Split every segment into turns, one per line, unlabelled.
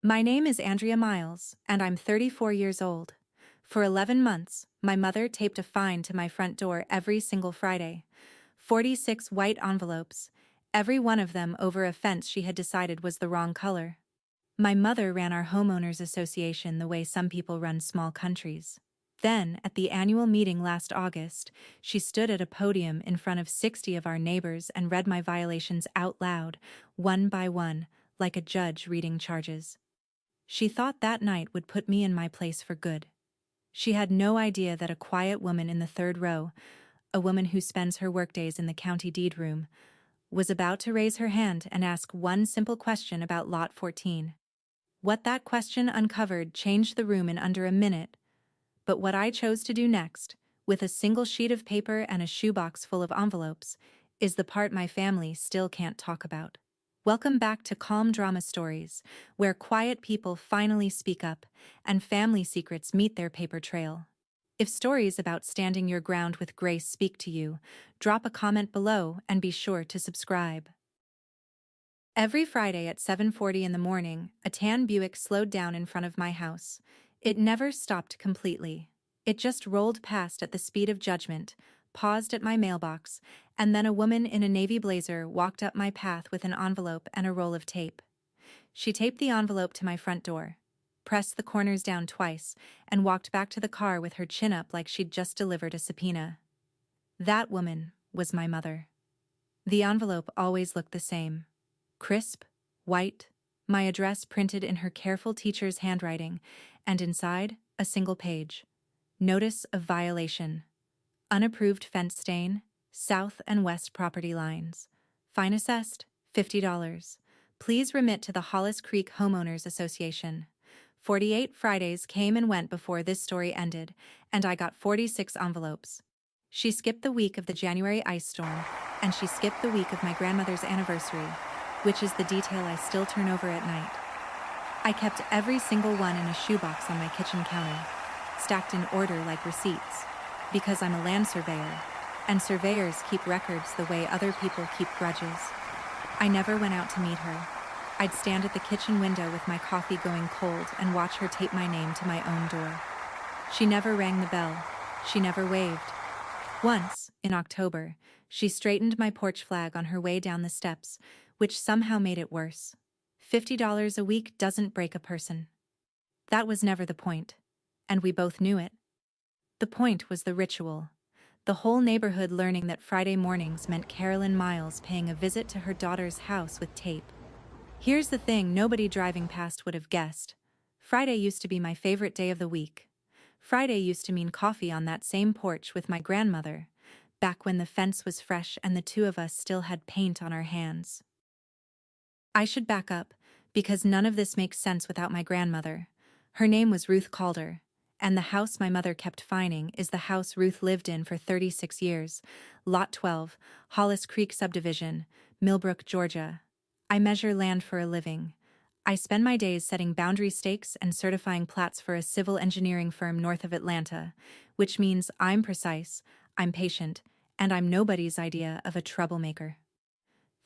My name is Andrea Miles, and I'm 34 years old. For 11 months, my mother taped a fine to my front door every single Friday. 46 white envelopes, every one of them over a fence she had decided was the wrong color. My mother ran our homeowners association the way some people run small countries. Then, at the annual meeting last August, she stood at a podium in front of 60 of our neighbors and read my violations out loud, one by one, like a judge reading charges. She thought that night would put me in my place for good. She had no idea that a quiet woman in the third row, a woman who spends her workdays in the county deed room, was about to raise her hand and ask one simple question about Lot 14. What that question uncovered changed the room in under a minute, but what I chose to do next, with a single sheet of paper and a shoebox full of envelopes, is the part my family still can't talk about. Welcome back to Calm Drama Stories, where quiet people finally speak up and family secrets meet their paper trail. If stories about standing your ground with grace speak to you, drop a comment below and be sure to subscribe. Every Friday at 7:40 in the morning, a tan Buick slowed down in front of my house. It never stopped completely. It just rolled past at the speed of judgment, paused at my mailbox, and then a woman in a navy blazer walked up my path with an envelope and a roll of tape. She taped the envelope to my front door, pressed the corners down twice, and walked back to the car with her chin up like she'd just delivered a subpoena. That woman was my mother. The envelope always looked the same. Crisp, white, my address printed in her careful teacher's handwriting, and inside, a single page. Notice of violation. Unapproved fence stain, south and west property lines. Fine assessed, $50. Please remit to the Hollis Creek Homeowners Association. 48 Fridays came and went before this story ended, and I got 46 envelopes. She skipped the week of the January ice storm, and she skipped the week of my grandmother's anniversary, which is the detail I still turn over at night. I kept every single one in a shoebox on my kitchen counter, stacked in order like receipts, because I'm a land surveyor, and surveyors keep records the way other people keep grudges. I never went out to meet her. I'd stand at the kitchen window with my coffee going cold and watch her tape my name to my own door. She never rang the bell. She never waved. Once, in October, she straightened my porch flag on her way down the steps, which somehow made it worse. $50 a week doesn't break a person. That was never the point, and we both knew it. The point was the ritual. The whole neighborhood learning that Friday mornings meant Carolyn Miles paying a visit to her daughter's house with tape. Here's the thing nobody driving past would have guessed. Friday used to be my favorite day of the week. Friday used to mean coffee on that same porch with my grandmother, back when the fence was fresh and the two of us still had paint on our hands. I should back up, because none of this makes sense without my grandmother. Her name was Ruth Calder, and the house my mother kept finding is the house Ruth lived in for 36 years, Lot 12, Hollis Creek Subdivision, Millbrook, Georgia. I measure land for a living. I spend my days setting boundary stakes and certifying plats for a civil engineering firm north of Atlanta, which means I'm precise, I'm patient, and I'm nobody's idea of a troublemaker.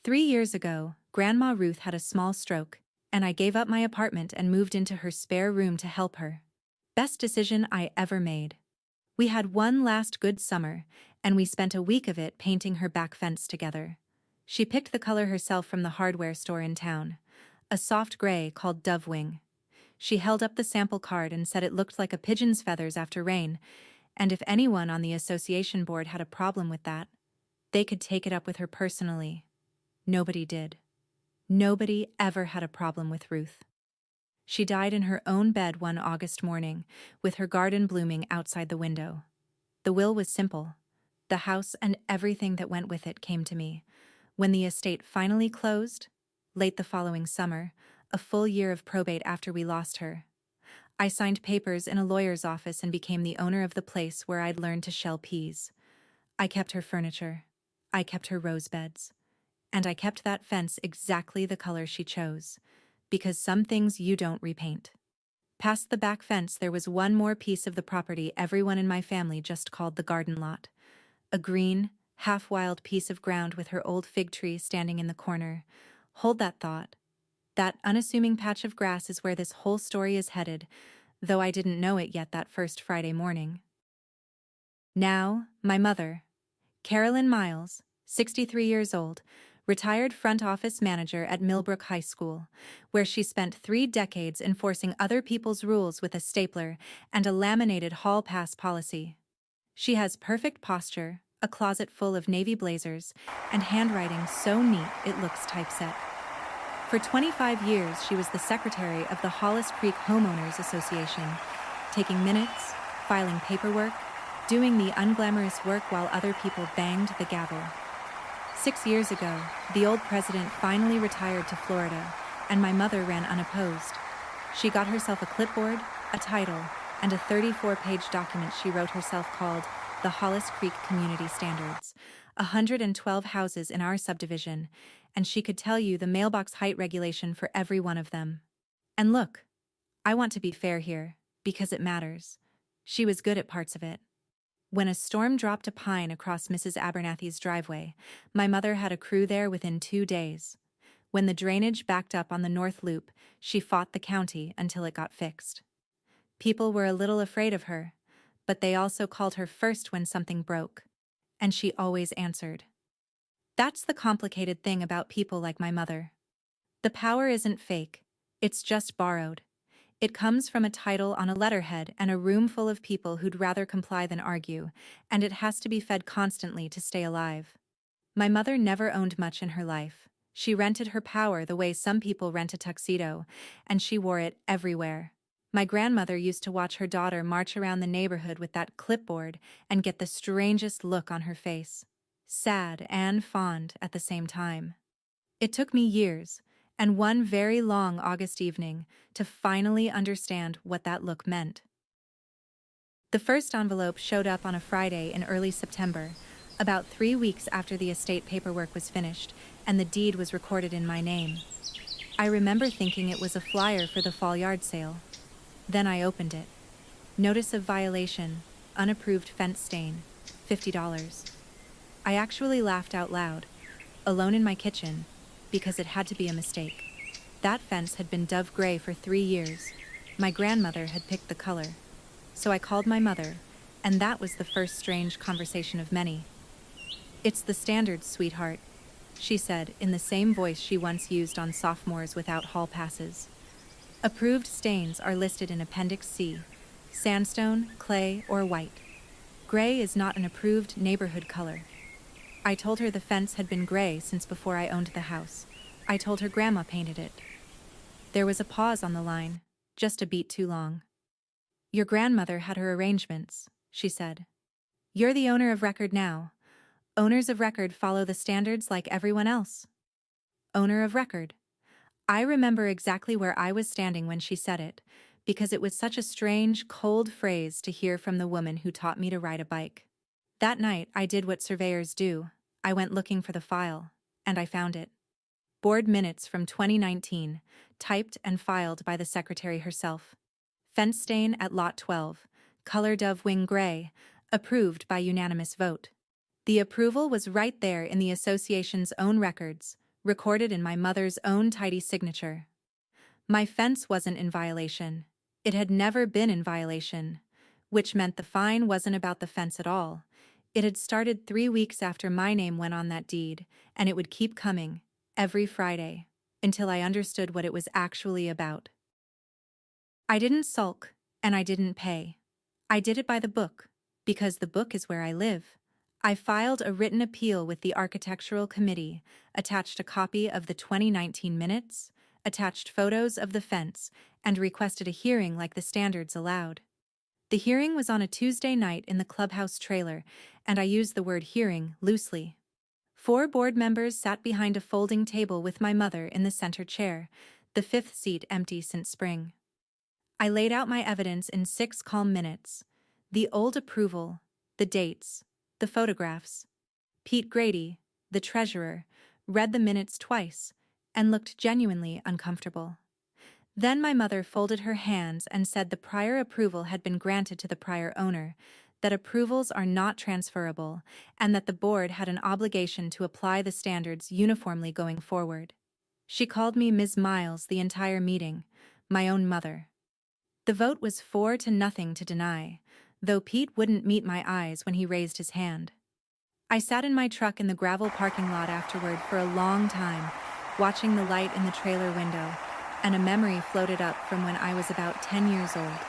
3 years ago, Grandma Ruth had a small stroke, and I gave up my apartment and moved into her spare room to help her. Best decision I ever made. We had one last good summer, and we spent a week of it painting her back fence together. She picked the color herself from the hardware store in town, a soft gray called Dove Wing. She held up the sample card and said it looked like a pigeon's feathers after rain, and if anyone on the association board had a problem with that, they could take it up with her personally. Nobody did. Nobody ever had a problem with Ruth. She died in her own bed one August morning, with her garden blooming outside the window. The will was simple. The house and everything that went with it came to me. When the estate finally closed, late the following summer, a full year of probate after we lost her, I signed papers in a lawyer's office and became the owner of the place where I'd learned to shell peas. I kept her furniture. I kept her rose beds. And I kept that fence exactly the color she chose, because some things you don't repaint. Past the back fence there was one more piece of the property everyone in my family just called the garden lot. A green, half-wild piece of ground with her old fig tree standing in the corner. Hold that thought. That unassuming patch of grass is where this whole story is headed, though I didn't know it yet that first Friday morning. Now, my mother, Carolyn Miles, 63 years old, retired front office manager at Millbrook High School, where she spent 3 decades enforcing other people's rules with a stapler and a laminated hall pass policy. She has perfect posture, a closet full of navy blazers, and handwriting so neat it looks typeset. For 25 years, she was the secretary of the Hollis Creek Homeowners Association, taking minutes, filing paperwork, doing the unglamorous work while other people banged the gavel. 6 years ago, the old president finally retired to Florida, and my mother ran unopposed. She got herself a clipboard, a title, and a 34-page document she wrote herself called the Hollis Creek Community Standards, 112 houses in our subdivision, and she could tell you the mailbox height regulation for every one of them. And look, I want to be fair here, because it matters. She was good at parts of it. When a storm dropped a pine across Mrs. Abernathy's driveway, my mother had a crew there within 2 days. When the drainage backed up on the North Loop, she fought the county until it got fixed. People were a little afraid of her, but they also called her first when something broke. And she always answered. That's the complicated thing about people like my mother. The power isn't fake, it's just borrowed. It comes from a title on a letterhead and a room full of people who'd rather comply than argue, and it has to be fed constantly to stay alive. My mother never owned much in her life. She rented her power the way some people rent a tuxedo, and she wore it everywhere. My grandmother used to watch her daughter march around the neighborhood with that clipboard and get the strangest look on her face. Sad and fond at the same time. It took me years, and one very long August evening, to finally understand what that look meant. The first envelope showed up on a Friday in early September, about 3 weeks after the estate paperwork was finished and the deed was recorded in my name. I remember thinking it was a flyer for the fall yard sale. Then I opened it. Notice of violation, unapproved fence stain, $50. I actually laughed out loud, alone in my kitchen, because it had to be a mistake. That fence had been dove gray for 3 years. My grandmother had picked the color. So I called my mother, and that was the first strange conversation of many. "It's the standards, sweetheart," she said in the same voice she once used on sophomores without hall passes. "Approved stains are listed in Appendix C, sandstone, clay, or white. Gray is not an approved neighborhood color." I told her the fence had been gray since before I owned the house. I told her Grandma painted it. There was a pause on the line, just a beat too long. "Your grandmother had her arrangements," she said. "You're the owner of record now. Owners of record follow the standards like everyone else." Owner of record. I remember exactly where I was standing when she said it, because it was such a strange, cold phrase to hear from the woman who taught me to ride a bike. That night, I did what surveyors do. I went looking for the file, and I found it. Board minutes from 2019, typed and filed by the secretary herself. Fence stain at Lot 12, color dove wing gray, approved by unanimous vote. The approval was right there in the association's own records, recorded in my mother's own tidy signature. My fence wasn't in violation. It had never been in violation, which meant the fine wasn't about the fence at all. It had started 3 weeks after my name went on that deed, and it would keep coming, every Friday, until I understood what it was actually about. I didn't sulk, and I didn't pay. I did it by the book, because the book is where I live. I filed a written appeal with the Architectural Committee, attached a copy of the 2019 minutes, attached photos of the fence, and requested a hearing like the standards allowed. The hearing was on a Tuesday night in the clubhouse trailer, and I used the word hearing loosely. 4 board members sat behind a folding table with my mother in the center chair, the 5th seat empty since spring. I laid out my evidence in 6 calm minutes. The old approval, the dates, the photographs. Pete Grady, the treasurer, read the minutes twice and looked genuinely uncomfortable. Then my mother folded her hands and said the prior approval had been granted to the prior owner, that approvals are not transferable, and that the board had an obligation to apply the standards uniformly going forward. She called me Ms. Miles the entire meeting, my own mother. The vote was 4-0 to deny, though Pete wouldn't meet my eyes when he raised his hand. I sat in my truck in the gravel parking lot afterward for a long time, watching the light in the trailer window, and a memory floated up from when I was about 10 years old.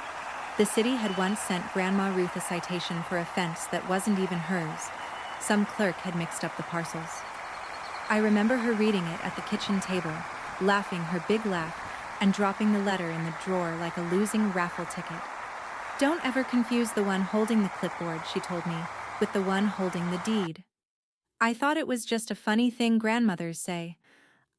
The city had once sent Grandma Ruth a citation for a fence that wasn't even hers. Some clerk had mixed up the parcels. I remember her reading it at the kitchen table, laughing her big laugh, and dropping the letter in the drawer like a losing raffle ticket. "Don't ever confuse the one holding the clipboard," she told me, "with the one holding the deed." I thought it was just a funny thing grandmothers say.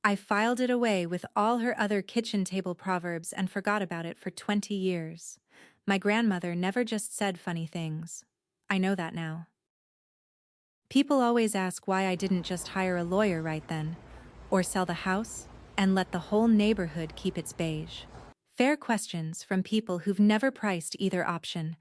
I filed it away with all her other kitchen table proverbs and forgot about it for 20 years. My grandmother never just said funny things. I know that now. People always ask why I didn't just hire a lawyer right then, or sell the house, and let the whole neighborhood keep its beige. Fair questions from people who've never priced either option.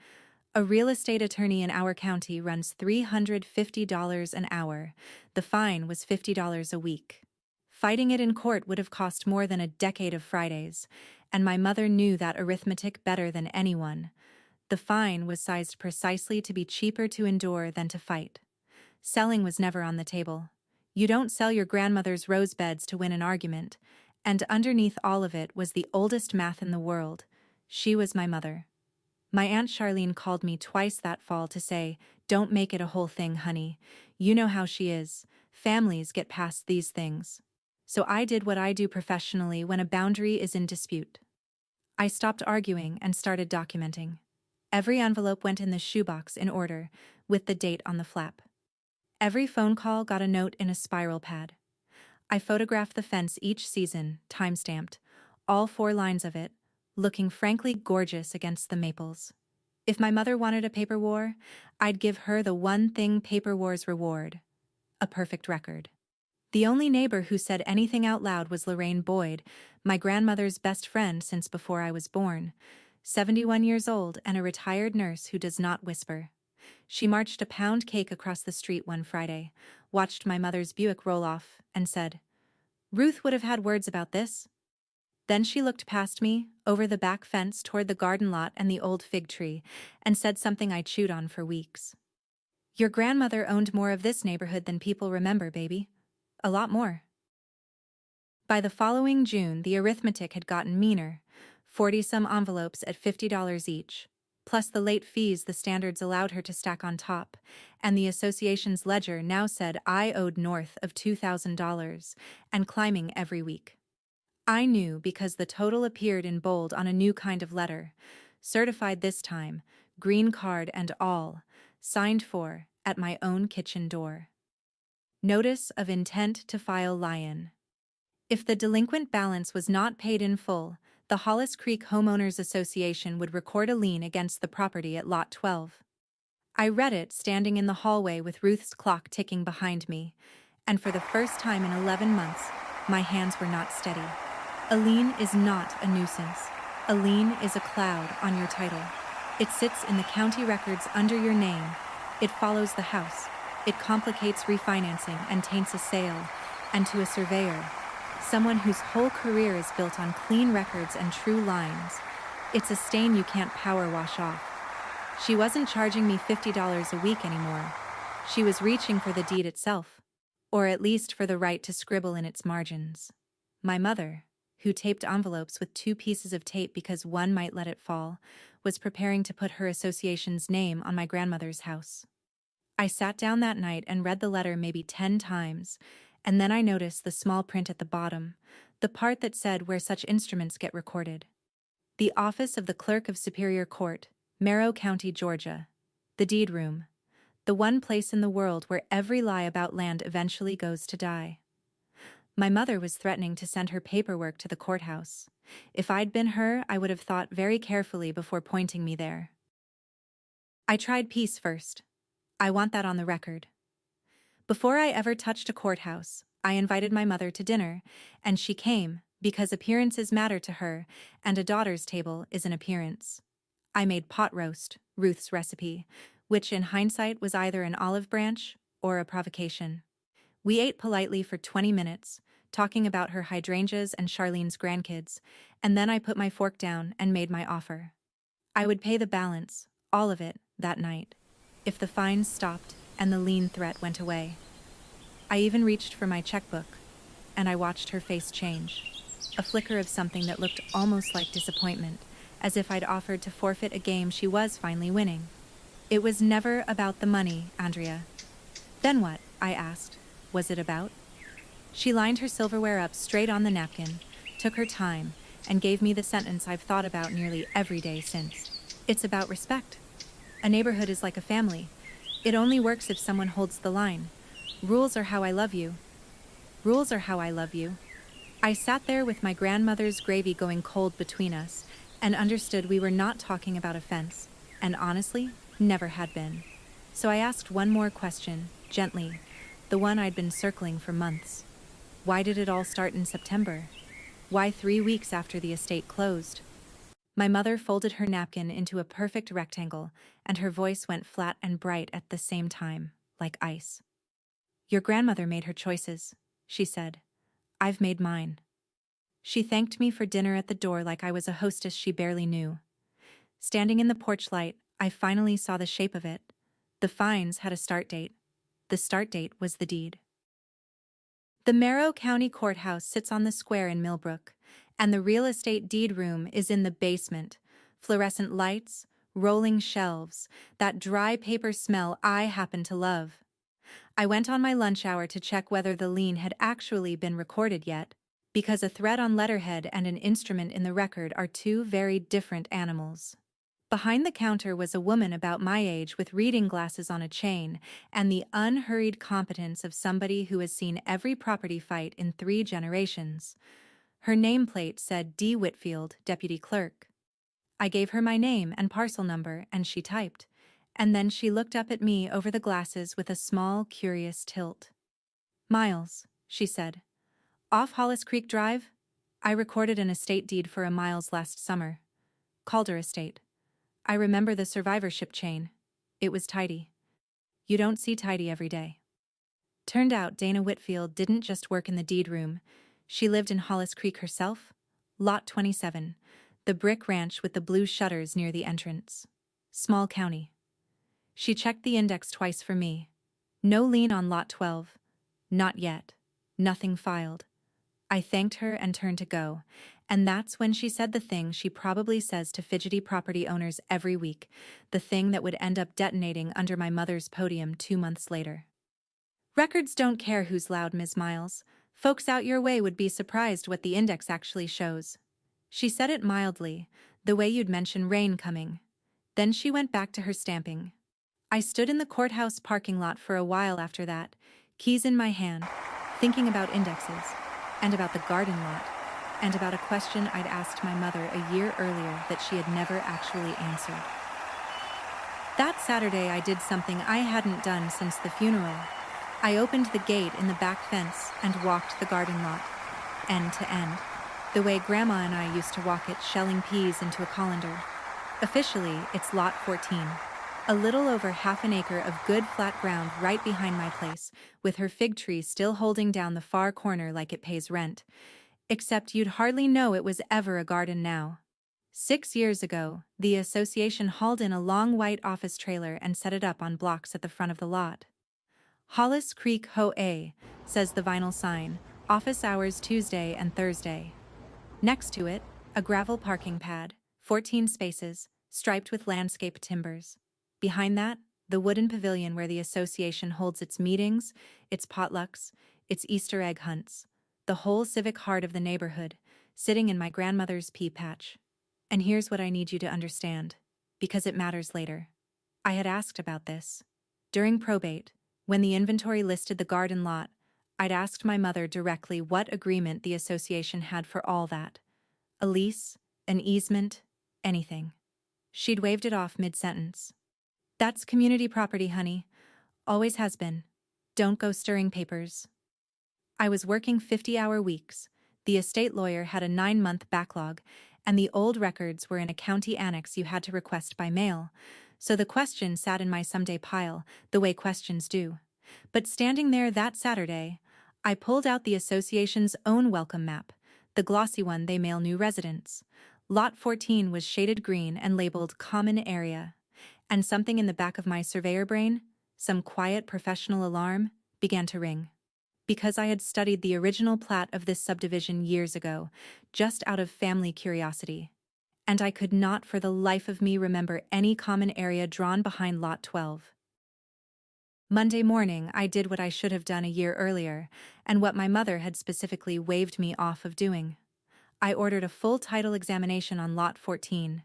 A real estate attorney in our county runs $350 an hour. The fine was $50 a week. Fighting it in court would have cost more than a decade of Fridays, and my mother knew that arithmetic better than anyone. The fine was sized precisely to be cheaper to endure than to fight. Selling was never on the table. You don't sell your grandmother's rose beds to win an argument, and underneath all of it was the oldest math in the world. She was my mother. My Aunt Charlene called me twice that fall to say, "Don't make it a whole thing, honey. You know how she is. Families get past these things." So I did what I do professionally when a boundary is in dispute. I stopped arguing and started documenting. Every envelope went in the shoebox in order, with the date on the flap. Every phone call got a note in a spiral pad. I photographed the fence each season, time-stamped, all 4 lines of it, looking frankly gorgeous against the maples. If my mother wanted a paper war, I'd give her the one thing paper wars reward: a perfect record. The only neighbor who said anything out loud was Lorraine Boyd, my grandmother's best friend since before I was born, 71 years old and a retired nurse who does not whisper. She marched a pound cake across the street one Friday, watched my mother's Buick roll off, and said, "Ruth would have had words about this." Then she looked past me, over the back fence toward the garden lot and the old fig tree, and said something I chewed on for weeks. "Your grandmother owned more of this neighborhood than people remember, baby. A lot more." By the following June, the arithmetic had gotten meaner, 40-some envelopes at $50 each, plus the late fees the standards allowed her to stack on top, and the association's ledger now said I owed north of $2,000, and climbing every week. I knew because the total appeared in bold on a new kind of letter, certified this time, green card and all, signed for, at my own kitchen door. Notice of intent to file lion. If the delinquent balance was not paid in full, the Hollis Creek Homeowners Association would record a lien against the property at Lot 12. I read it standing in the hallway with Ruth's clock ticking behind me, and for the first time in 11 months, my hands were not steady. A lien is not a nuisance. A lien is a cloud on your title. It sits in the county records under your name. It follows the house. It complicates refinancing and taints a sale, and to a surveyor, someone whose whole career is built on clean records and true lines, it's a stain you can't power wash off. She wasn't charging me $50 a week anymore. She was reaching for the deed itself, or at least for the right to scribble in its margins. My mother, who taped envelopes with 2 pieces of tape because one might let it fall, was preparing to put her association's name on my grandmother's house. I sat down that night and read the letter maybe 10 times, and then I noticed the small print at the bottom, the part that said where such instruments get recorded. The Office of the Clerk of Superior Court, Merrow County, Georgia. The deed room. The one place in the world where every lie about land eventually goes to die. My mother was threatening to send her paperwork to the courthouse. If I'd been her, I would have thought very carefully before pointing me there. I tried peace first. I want that on the record. Before I ever touched a courthouse, I invited my mother to dinner, and she came, because appearances matter to her, and a daughter's table is an appearance. I made pot roast, Ruth's recipe, which in hindsight was either an olive branch or a provocation. We ate politely for 20 minutes, talking about her hydrangeas and Charlene's grandkids, and then I put my fork down and made my offer. I would pay the balance, all of it, that night, if the fines stopped and the lien threat went away. I even reached for my checkbook, and I watched her face change. A flicker of something that looked almost like disappointment, as if I'd offered to forfeit a game she was finally winning. It was never about the money, Andrea. Then what? I asked. Was it about? She lined her silverware up straight on the napkin, took her time, and gave me the sentence I've thought about nearly every day since. It's about respect. A neighborhood is like a family. It only works if someone holds the line. Rules are how I love you. Rules are how I love you. I sat there with my grandmother's gravy going cold between us and understood we were not talking about a fence, and honestly, never had been. So I asked one more question, gently, the one I'd been circling for months. Why did it all start in September? Why 3 weeks after the estate closed? My mother folded her napkin into a perfect rectangle, and her voice went flat and bright at the same time, like ice. Your grandmother made her choices, she said. I've made mine. She thanked me for dinner at the door like I was a hostess she barely knew. Standing in the porch light, I finally saw the shape of it. The fines had a start date. The start date was the deed. The Merrill County Courthouse sits on the square in Millbrook, and the real estate deed room is in the basement. Fluorescent lights, rolling shelves, that dry paper smell I happen to love. I went on my lunch hour to check whether the lien had actually been recorded yet, because a thread on letterhead and an instrument in the record are two very different animals. Behind the counter was a woman about my age with reading glasses on a chain and the unhurried competence of somebody who has seen every property fight in 3 generations. Her nameplate said D. Whitfield, Deputy Clerk. I gave her my name and parcel number, and she typed. And then she looked up at me over the glasses with a small, curious tilt. Miles, she said. Off Hollis Creek Drive? I recorded an estate deed for a Miles last summer. Calder Estate. I remember the survivorship chain. It was tidy. You don't see tidy every day. Turned out Dana Whitfield didn't just work in the deed room. She lived in Hollis Creek herself. Lot 27, the brick ranch with the blue shutters near the entrance. Small county. She checked the index twice for me. No lien on Lot 12. Not yet. Nothing filed. I thanked her and turned to go, and that's when she said the thing she probably says to fidgety property owners every week, the thing that would end up detonating under my mother's podium 2 months later. Records don't care who's loud, Ms. Miles. Folks out your way would be surprised what the index actually shows. She said it mildly, the way you'd mention rain coming. Then she went back to her stamping. I stood in the courthouse parking lot for a while after that, keys in my hand, thinking about indexes, and about the garden lot, and about a question I'd asked my mother a year earlier that she had never actually answered. That Saturday I did something I hadn't done since the funeral. I opened the gate in the back fence and walked the garden lot, end to end, the way Grandma and I used to walk it, shelling peas into a colander. Officially, it's Lot 14. A little over half an acre of good flat ground right behind my place, with her fig tree still holding down the far corner like it pays rent. Except you'd hardly know it was ever a garden now. 6 years ago, the association hauled in a long white office trailer and set it up on blocks at the front of the lot. Hollis Creek HOA, says the vinyl sign, office hours Tuesday and Thursday. Next to it, a gravel parking pad, 14 spaces, striped with landscape timbers. Behind that, the wooden pavilion where the association holds its meetings, its potlucks, its Easter egg hunts, the whole civic heart of the neighborhood, sitting in my grandmother's pea patch. And here's what I need you to understand, because it matters later. I had asked about this. During probate, when the inventory listed the garden lot, I'd asked my mother directly what agreement the association had for all that. A lease, an easement, anything. She'd waved it off mid-sentence. That's community property, honey. Always has been. Don't go stirring papers. I was working 50-hour weeks. The estate lawyer had a 9-month backlog, and the old records were in a county annex you had to request by mail, so the question sat in my someday pile, the way questions do. But standing there that Saturday, I pulled out the association's own welcome map, the glossy one they mail new residents. Lot 14 was shaded green and labeled Common Area. And something in the back of my surveyor brain, some quiet professional alarm, began to ring. Because I had studied the original plat of this subdivision years ago, just out of family curiosity. And I could not for the life of me remember any common area drawn behind Lot 12. Monday morning, I did what I should have done a year earlier, and what my mother had specifically waved me off of doing. I ordered a full title examination on Lot 14.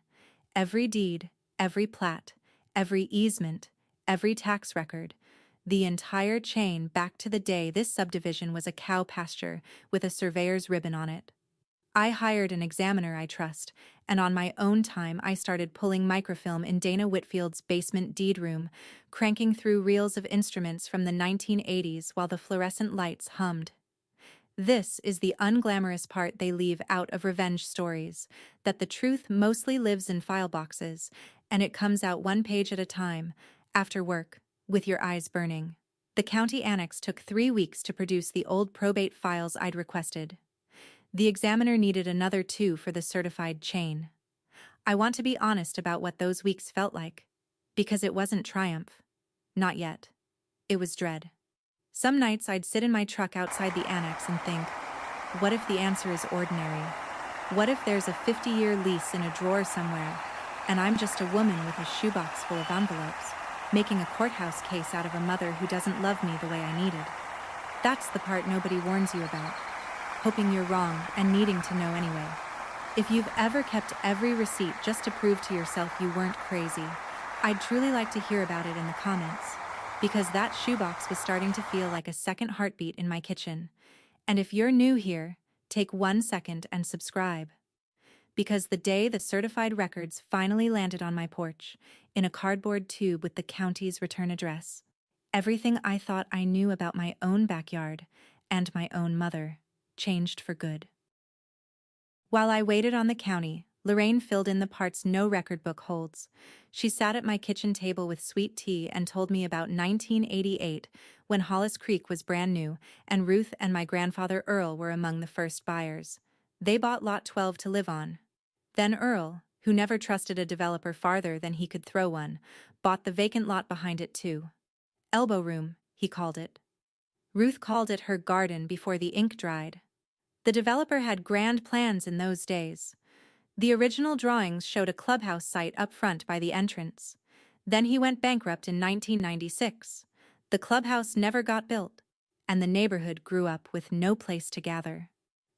Every deed, every plat, every easement, every tax record, the entire chain back to the day this subdivision was a cow pasture with a surveyor's ribbon on it. I hired an examiner I trust, and on my own time I started pulling microfilm in Dana Whitfield's basement deed room, cranking through reels of instruments from the 1980s while the fluorescent lights hummed. This is the unglamorous part they leave out of revenge stories, that the truth mostly lives in file boxes, and it comes out one page at a time, after work, with your eyes burning. The county annex took 3 weeks to produce the old probate files I'd requested. The examiner needed another 2 for the certified chain. I want to be honest about what those weeks felt like. Because it wasn't triumph. Not yet. It was dread. Some nights I'd sit in my truck outside the annex and think, what if the answer is ordinary? What if there's a 50-year lease in a drawer somewhere, and I'm just a woman with a shoebox full of envelopes, making a courthouse case out of a mother who doesn't love me the way I needed? That's the part nobody warns you about. Hoping you're wrong and needing to know anyway. If you've ever kept every receipt just to prove to yourself you weren't crazy, I'd truly like to hear about it in the comments, because that shoebox was starting to feel like a second heartbeat in my kitchen. And if you're new here, take 1 second and subscribe. Because the day the certified records finally landed on my porch, in a cardboard tube with the county's return address, everything I thought I knew about my own backyard and my own mother changed for good. While I waited on the county, Lorraine filled in the parts no record book holds. She sat at my kitchen table with sweet tea and told me about 1988, when Hollis Creek was brand new, and Ruth and my grandfather Earl were among the first buyers. They bought Lot 12 to live on. Then Earl, who never trusted a developer farther than he could throw one, bought the vacant lot behind it too. Elbow room, he called it. Ruth called it her garden before the ink dried. The developer had grand plans in those days. The original drawings showed a clubhouse site up front by the entrance. Then he went bankrupt in 1996. The clubhouse never got built, and the neighborhood grew up with no place to gather.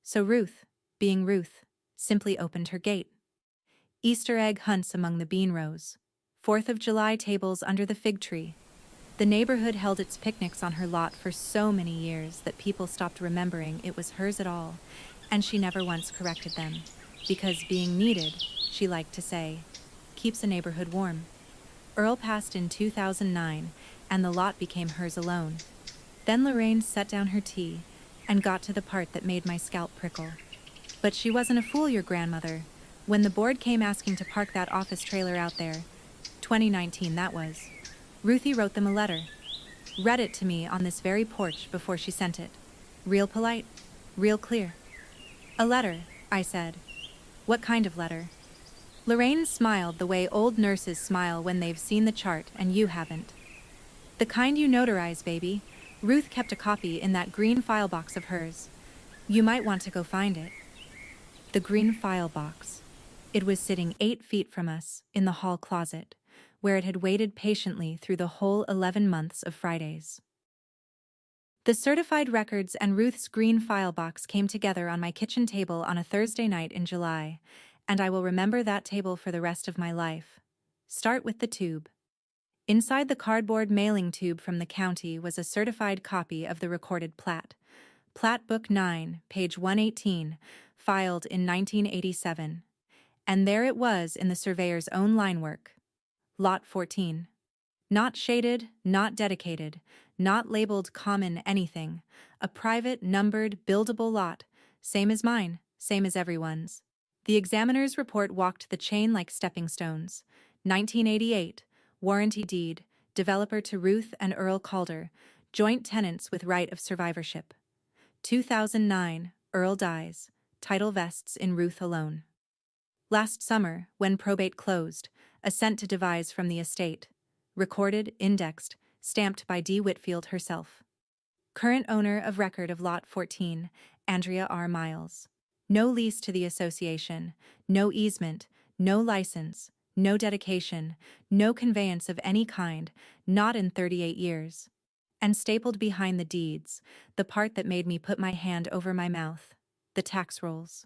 So Ruth, being Ruth, simply opened her gate. Easter egg hunts among the bean rows. 4th of July tables under the fig tree. The neighborhood held its picnics on her lot for so many years that people stopped remembering it was hers at all, and she never once corrected them. Because being needed, she liked to say, keeps a neighborhood warm. Earl passed in 2009, and the lot became hers alone. Then Lorraine set down her tea and got to the part that made my scalp prickle. But she wasn't a fool, your grandmother. When the board came asking to park that office trailer out there, 2019 that was, Ruthie wrote them a letter. Read it to me on this very porch before she sent it. Real polite, real clear. A letter, I said. What kind of letter? Lorraine smiled the way old nurses smile when they've seen the chart and you haven't. The kind you notarize, baby. Ruth kept a copy in that green file box of hers. You might want to go find it. The green file box. It was sitting 8 feet from us in the hall closet, where it had waited patiently through the whole 11 months of Fridays. The certified records and Ruth's green file box came together on my kitchen table on a Thursday night in July, and I will remember that table for the rest of my life. Start with the tube. Inside the cardboard mailing tube from the county was a certified copy of the recorded plat. Plat Book 9, page 118, filed in 1987. And there it was in the surveyor's own line work. Lot 14. Not shaded, not dedicated, not labeled common anything. A private, numbered, buildable lot. Same as mine, same as everyone's. The examiner's report walked the chain like stepping stones. 1988, warranty deed, developer to Ruth and Earl Calder, joint tenants with right of survivorship. 2009, Earl dies. Title vests in Ruth alone. Last summer, when probate closed, a sent to devise from the estate. Recorded, indexed, stamped by D. Whitfield herself. Current owner of record of Lot 14, Andrea R. Miles. No lease to the association, no easement, no license, no dedication, no conveyance of any kind, not in 38 years. And stapled behind the deeds, the part that made me put my hand over my mouth, the tax rolls.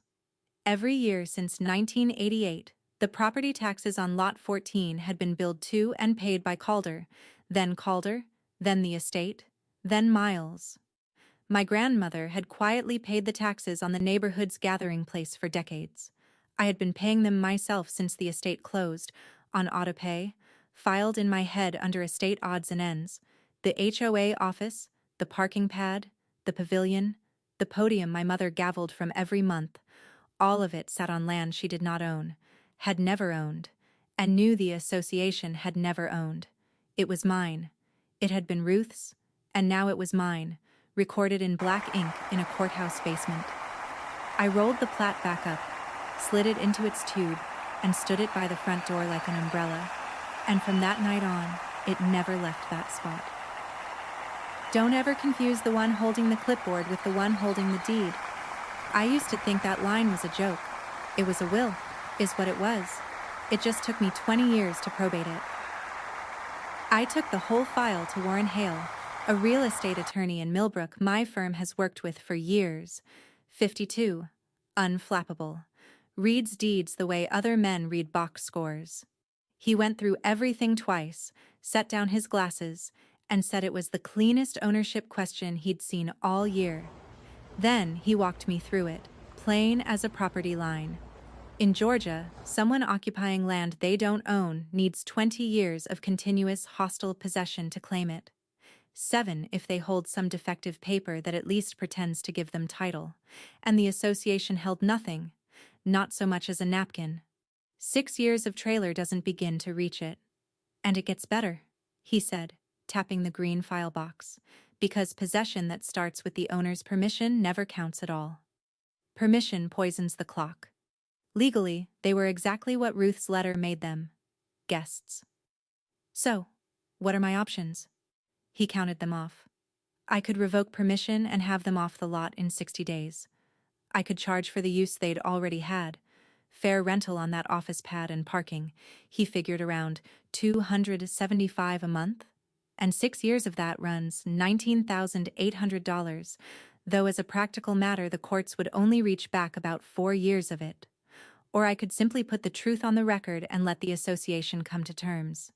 Every year since 1988, the property taxes on Lot 14 had been billed to and paid by Calder, then the estate, then Miles. My grandmother had quietly paid the taxes on the neighborhood's gathering place for decades. I had been paying them myself since the estate closed, on autopay, filed in my head under estate odds and ends, the HOA office, the parking pad, the pavilion, the podium my mother gavelled from every month. All of it sat on land she did not own, had never owned, and knew the association had never owned. It was mine. It had been Ruth's, and now it was mine, recorded in black ink in a courthouse basement. I rolled the plat back up, slid it into its tube, and stood it by the front door like an umbrella, and from that night on, it never left that spot. Don't ever confuse the one holding the clipboard with the one holding the deed. I used to think that line was a joke. It was a will, is what it was. It just took me 20 years to probate it. I took the whole file to Warren Hale, a real estate attorney in Millbrook my firm has worked with for years. 52. Unflappable. Reads deeds the way other men read box scores. He went through everything twice, set down his glasses, and said it was the cleanest ownership question he'd seen all year. Then he walked me through it, plain as a property line. In Georgia, someone occupying land they don't own needs 20 years of continuous hostile possession to claim it. 7 if they hold some defective paper that at least pretends to give them title, and the association held nothing, not so much as a napkin. 6 years of trailer doesn't begin to reach it. And it gets better, he said, tapping the green file box, because possession that starts with the owner's permission never counts at all. Permission poisons the clock. Legally, they were exactly what Ruth's letter made them. Guests. So, what are my options? He counted them off. I could revoke permission and have them off the lot in 60 days. I could charge for the use they'd already had. Fair rental on that office pad and parking, he figured around $275 a month. And 6 years of that runs $19,800, though as a practical matter the courts would only reach back about 4 years of it. Or I could simply put the truth on the record and let the association come to terms.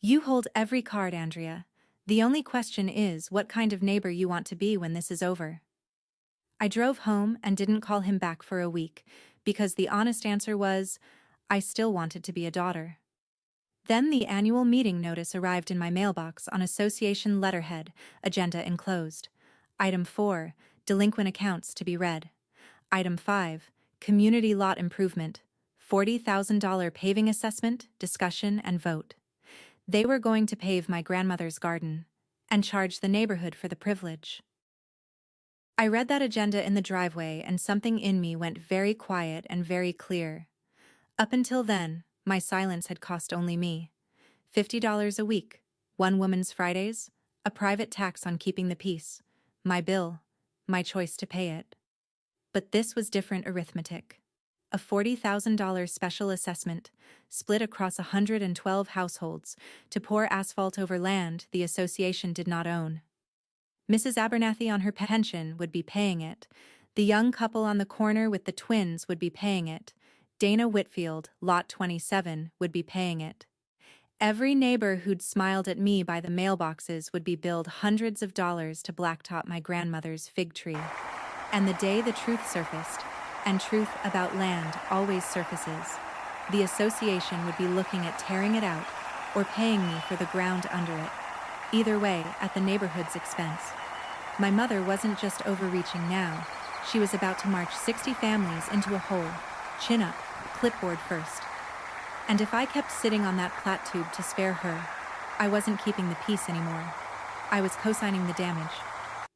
You hold every card, Andrea. The only question is what kind of neighbor you want to be when this is over. I drove home and didn't call him back for a week, because the honest answer was, I still wanted to be a daughter. Then the annual meeting notice arrived in my mailbox on association letterhead, agenda enclosed. Item 4, delinquent accounts to be read. Item 5, community lot improvement, $40,000 paving assessment, discussion and vote. They were going to pave my grandmother's garden and charge the neighborhood for the privilege. I read that agenda in the driveway and something in me went very quiet and very clear. Up until then, my silence had cost only me. $50 a week, one woman's Fridays, a private tax on keeping the peace, my bill, my choice to pay it. But this was different arithmetic. A $40,000 special assessment, split across 112 households, to pour asphalt over land the association did not own. Mrs. Abernathy on her pension would be paying it. The young couple on the corner with the twins would be paying it. Dana Whitfield, Lot 27, would be paying it. Every neighbor who'd smiled at me by the mailboxes would be billed hundreds of dollars to blacktop my grandmother's fig tree. And the day the truth surfaced, and truth about land always surfaces, the association would be looking at tearing it out or paying me for the ground under it. Either way, at the neighborhood's expense. My mother wasn't just overreaching now. She was about to march 60 families into a hole, chin up, clipboard first. And if I kept sitting on that plat tube to spare her, I wasn't keeping the peace anymore. I was co-signing the damage.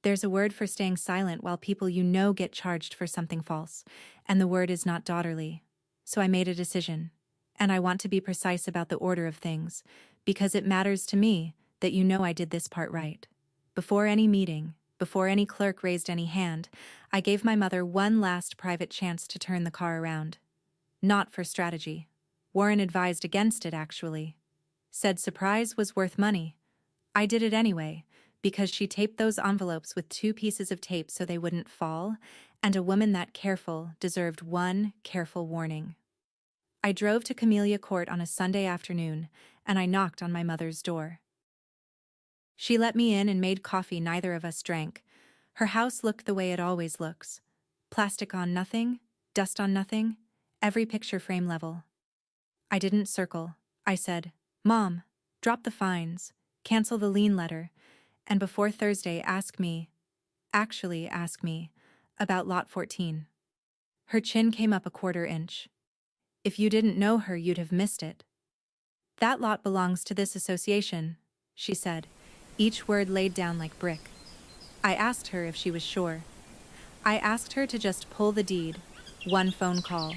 There's a word for staying silent while people you know get charged for something false, and the word is not daughterly. So I made a decision. And I want to be precise about the order of things, because it matters to me that you know I did this part right. Before any meeting, before any clerk raised any hand, I gave my mother one last private chance to turn the car around. Not for strategy. Warren advised against it, actually. Said surprise was worth money. I did it anyway, because she taped those envelopes with 2 pieces of tape so they wouldn't fall, and a woman that careful deserved one careful warning. I drove to Camellia Court on a Sunday afternoon, and I knocked on my mother's door. She let me in and made coffee neither of us drank. Her house looked the way it always looks. Plastic on nothing, dust on nothing, every picture frame level. I didn't circle. I said, "Mom, drop the fines, cancel the lien letter, and before Thursday ask me, about Lot 14. Her chin came up a 1/4 inch. If you didn't know her, you'd have missed it. That lot belongs to this association, she said, each word laid down like brick. I asked her if she was sure. I asked her to just pull the deed. One phone call.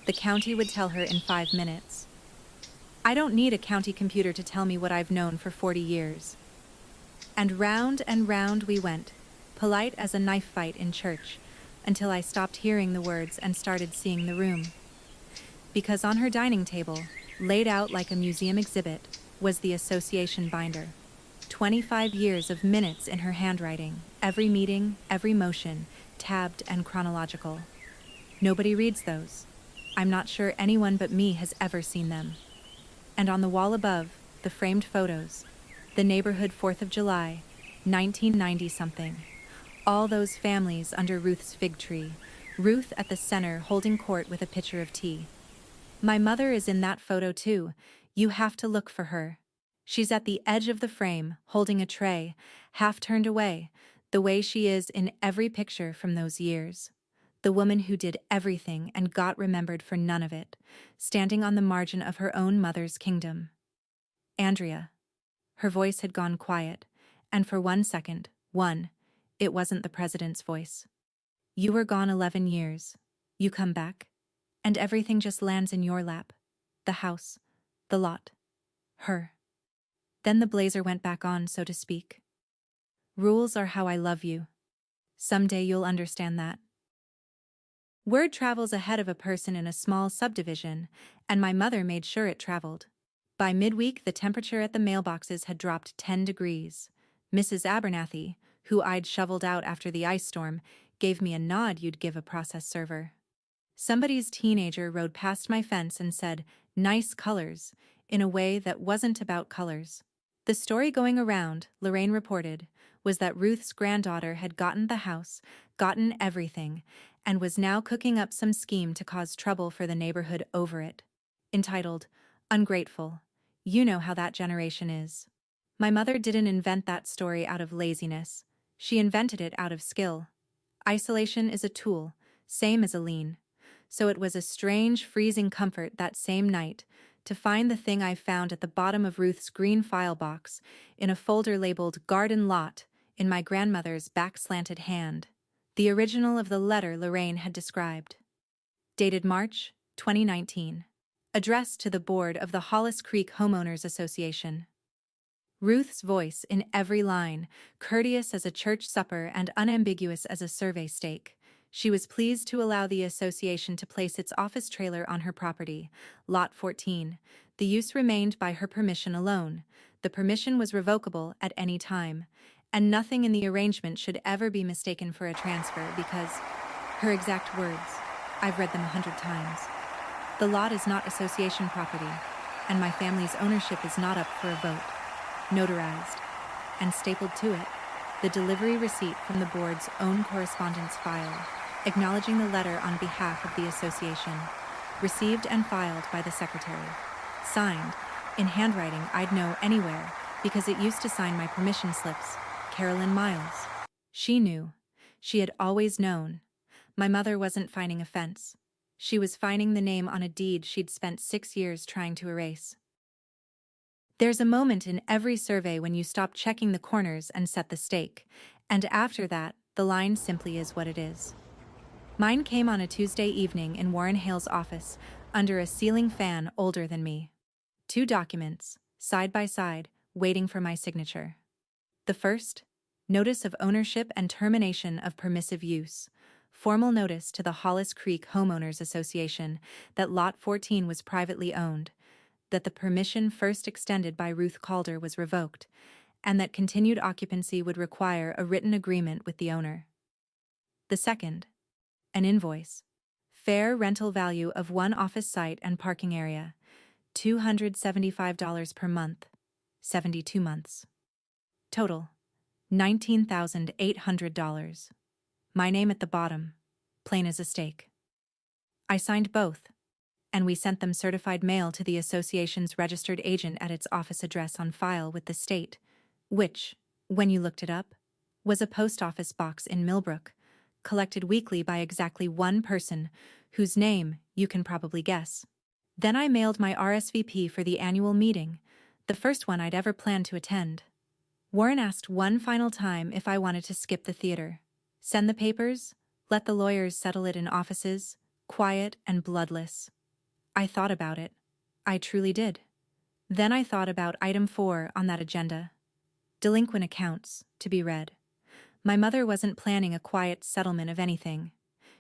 The county would tell her in 5 minutes. I don't need a county computer to tell me what I've known for 40 years. And round we went, polite as a knife fight in church, until I stopped hearing the words and started seeing the room. Because on her dining table, laid out like a museum exhibit, was the association binder. 25 years of minutes in her handwriting, every meeting, every motion, tabbed and chronological. Nobody reads those. I'm not sure anyone but me has ever seen them. And on the wall above, the framed photos, the neighborhood 4th of July, 1990-something. All those families under Ruth's fig tree, Ruth at the center holding court with a pitcher of tea. My mother is in that photo too. You have to look for her. She's at the edge of the frame, holding a tray, half turned away, the way she is in every picture from those years. The woman who did everything and got remembered for none of it, standing on the margin of her own mother's kingdom. Andrea. Her voice had gone quiet, and for 1 second, it wasn't the president's voice. You were gone 11 years. You come back, and everything just lands in your lap. The house, the lot, her. Then the blazer went back on, so to speak. Rules are how I love you. Someday you'll understand that. Word travels ahead of a person in a small subdivision, and my mother made sure it traveled. By midweek, the temperature at the mailboxes had dropped 10 degrees. Mrs. Abernathy, who I'd shoveled out after the ice storm, gave me a nod you'd give a process server. Somebody's teenager rode past my fence and said, "Nice colors," in a way that wasn't about colors. The story going around, Lorraine reported, was that Ruth's granddaughter had gotten the house, gotten everything, and was now cooking up some scheme to cause trouble for the neighborhood over it. Entitled, "Ungrateful." You know how that generation is. My mother didn't invent that story out of laziness. She invented it out of skill. Isolation is a tool, same as a lien. So it was a strange, freezing comfort that same night to find the thing I found at the bottom of Ruth's green file box in a folder labeled "Garden Lot" in my grandmother's back-slanted hand. The original of the letter Lorraine had described. Dated March 2019. Addressed to the board of the Hollis Creek Homeowners Association. Ruth's voice in every line, courteous as a church supper and unambiguous as a survey stake. She was pleased to allow the association to place its office trailer on her property, Lot 14. The use remained by her permission alone. The permission was revocable at any time, and nothing in the arrangement should ever be mistaken for a transfer because, her exact words, I've read them 100 times. The lot is not association property, and my family's ownership is not up for a vote. Notarized, and stapled to it, the delivery receipt from the board's own correspondence file, acknowledging the letter on behalf of the association, received and filed by the secretary. Signed, in handwriting I'd know anywhere, because it used to sign my permission slips, Carolyn Miles. She knew. She had always known. My mother wasn't finding offense. She was finding the name on a deed she'd spent 6 years trying to erase. There's a moment in every survey when you stop checking the corners and set the stake, And after that, the line simply is what it is. Mine came on a Tuesday evening in Warren Hale's office, under a ceiling fan older than me. 2 documents, side by side, waiting for my signature. The first, Notice of Ownership and Termination of Permissive Use. Formal notice to the Hollis Creek Homeowners Association that Lot 14 was privately owned, that the permission first extended by Ruth Calder was revoked, and that continued occupancy would require a written agreement with the owner. The second, an invoice. Fair rental value of one office site and parking area, $275 per month, 72 months. Total, $19,800. My name at the bottom, plain as a stake. I signed both, and we sent them certified mail to the association's registered agent at its office address on file with the state, which, when you looked it up, was a post office box in Millbrook, collected weekly by exactly one person, whose name you can probably guess. Then I mailed my RSVP for the annual meeting, the first one I'd ever planned to attend. Warren asked one final time if I wanted to skip the theater, send the papers, let the lawyers settle it in offices, quiet and bloodless. I thought about it. I truly did. Then I thought about item 4 on that agenda. Delinquent accounts, to be read. My mother wasn't planning a quiet settlement of anything.